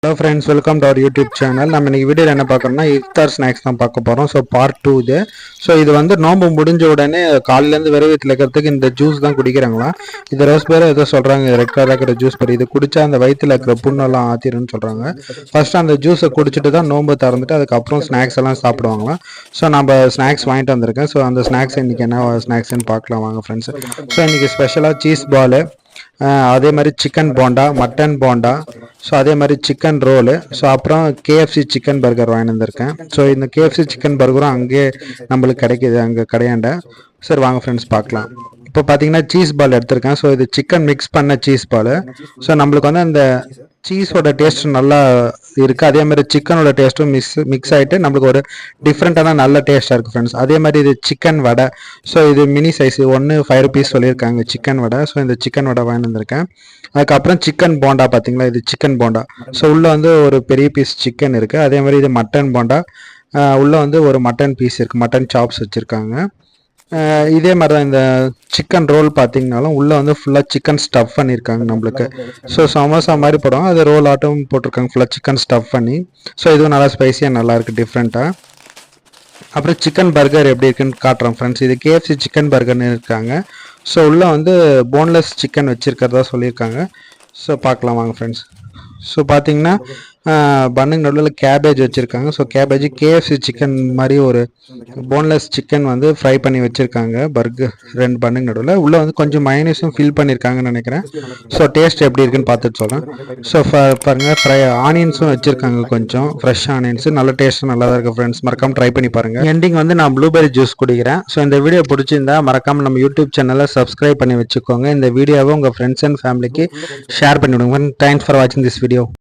Hello friends, welcome to our YouTube channel. நம்ம இன்னைக்கு வீடியோல என்ன பார்க்கறோம்னா இஃப்தார் ஸ்நாக்ஸ் தான் பார்க்க போறோம். ஸோ பார்ட் 2 இது. ஸோ இது வந்து நோம்பு முடிஞ்ச உடனே காலையிலேருந்து வெறும் வயிற்றுல இருக்கிறதுக்கு இந்த ஜூஸ் தான் குடிக்கிறாங்களா. இது ரோஸ் பேர் ஏதோ சொல்றாங்க, ரெட் கலர் இருக்கிற ஜூஸ் பேர். இது குடிச்சா அந்த வயிற்றுல இருக்கிற புண்ணெல்லாம் ஆத்திருன்னு சொல்றாங்க. ஃபர்ஸ்ட் அந்த ஜூஸை குடிச்சிட்டு தான் நோம்பு திறந்துட்டு அதுக்கப்புறம் ஸ்நாக்ஸ் எல்லாம் சாப்பிடுவாங்களாம். ஸோ நம்ம ஸ்நாக்ஸ் வாங்கிட்டு வந்திருக்கேன். ஸோ அந்த ஸ்நாக்ஸ் இன்னைக்கு என்ன ஸ்நாக்ஸ்ன்னு பார்க்கலாம் வாங்க ஃப்ரெண்ட்ஸ். ஸோ இன்னைக்கு ஸ்பெஷலாக சீஸ் பால், அதே மாதிரி chicken bonda, mutton bonda, so அதே மாதிரி சிக்கன் ரோலு, ஸோ அப்புறம் கேஎஃப்சி சிக்கன் பர்கர் வாங்கி வந்திருக்கேன். ஸோ இந்த கேஎஃப்சி சிக்கன் பர்கரும் அங்கேயே நம்மளுக்கு கிடைக்கிது, அங்கே கிடையாண்ட. சரி வாங்க ஃப்ரெண்ட்ஸ் பார்க்கலாம். இப்போ பார்த்தீங்கன்னா சீஸ் பால் எடுத்திருக்கேன். ஸோ இது சிக்கன் மிக்ஸ் பண்ண சீஸ் பால். ஸோ நம்மளுக்கு வந்து அந்த சீஸோட டேஸ்ட் நல்லா இருக்குது, அதே மாதிரி சிக்கனோட டேஸ்ட்டும் மிக்ஸ் ஆகிட்டு நம்மளுக்கு ஒரு டிஃப்ரெண்ட்டான நல்ல டேஸ்ட்டாக இருக்குது ஃப்ரெண்ட்ஸ். அதே மாதிரி இது சிக்கன் வடை. ஸோ இது மினி சைஸ், ஒன்று 5 rupees சொல்லியிருக்காங்க சிக்கன் வடை. ஸோ இந்த சிக்கன் வடை வாங்கி வந்திருக்கேன். அதுக்கப்புறம் சிக்கன் போண்டா பார்த்தீங்களா, இது சிக்கன் போண்டா. ஸோ உள்ளே வந்து ஒரு பெரிய பீஸ் சிக்கன் இருக்குது. அதே மாதிரி இது மட்டன் போண்டா, உள்ளே வந்து ஒரு மட்டன் பீஸ் இருக்குது, மட்டன் சாப்ஸ் வச்சுருக்காங்க. இதே மாதிரி தான் இந்த சிக்கன் ரோல் பார்த்தீங்கனாலும் உள்ளே வந்து ஃபுல்லாக சிக்கன் ஸ்டஃப் பண்ணியிருக்காங்க நம்மளுக்கு. ஸோ சமோசா மாதிரி போடுவாங்க, அது ரோல் ஆட்டும் போட்டிருக்காங்க ஃபுல்லாக சிக்கன் ஸ்டஃப் பண்ணி. ஸோ இதுவும் நல்லா ஸ்பைஸியாக நல்லா இருக்குது டிஃப்ரெண்ட்டாக. அப்புறம் சிக்கன் பர்கர் எப்படி இருக்குன்னு காட்டுறேன் ஃப்ரெண்ட்ஸ். இது கேஎஃப்சி சிக்கன் பர்கர்னு இருக்காங்க. ஸோ உள்ளே வந்து போன்லெஸ் சிக்கன் வச்சுருக்கிறதா சொல்லியிருக்காங்க. ஸோ பார்க்கலாம் வாங்க ஃப்ரெண்ட்ஸ். ஸோ பார்த்தீங்கன்னா பன்னுக்கு நடுவில் கேபேஜ் வச்சுருக்காங்க. ஸோ கேபேஜ் கேஎஃப்சி சிக்கன் மாதிரி ஒரு போன்லெஸ் சிக்கன் வந்து ஃப்ரை பண்ணி வச்சுருக்காங்க பர்கர் 2 பன்னுக்கு நடுவில். உள்ளே வந்து கொஞ்சம் மைனஸும் ஃபில் பண்ணியிருக்காங்கன்னு நினைக்கிறேன். ஸோ டேஸ்ட் எப்படி இருக்குன்னு பார்த்துட்டு சொல்கிறேன். ஸோ பாருங்கள், ஃப்ரை ஆனியன்ஸும் வச்சுருக்காங்க, கொஞ்சம் ஃப்ரெஷ் ஆனியன்ஸு. நல்ல டேஸ்ட்டும் நல்லா தான் இருக்குது ஃப்ரெண்ட்ஸ், மறக்காமல் ட்ரை பண்ணி பாருங்கள். எண்டிங் வந்து நான் ப்ளூபெரி ஜூஸ் குடிக்கிறேன். ஸோ இந்த வீடியோ பிடிச்சிருந்தா மறக்காமல் நம்ம யூடியூப் சேனலை சப்ஸ்கிரைப் பண்ணி வச்சுக்கோங்க. இந்த வீடியோவை உங்கள் ஃப்ரெண்ட்ஸ் அண்ட் ஃபேமிலிக்கு ஷேர் பண்ணி விடுங்க. தேங்க்ஸ் ஃபார் வாட்சிங் திஸ் வீடியோ.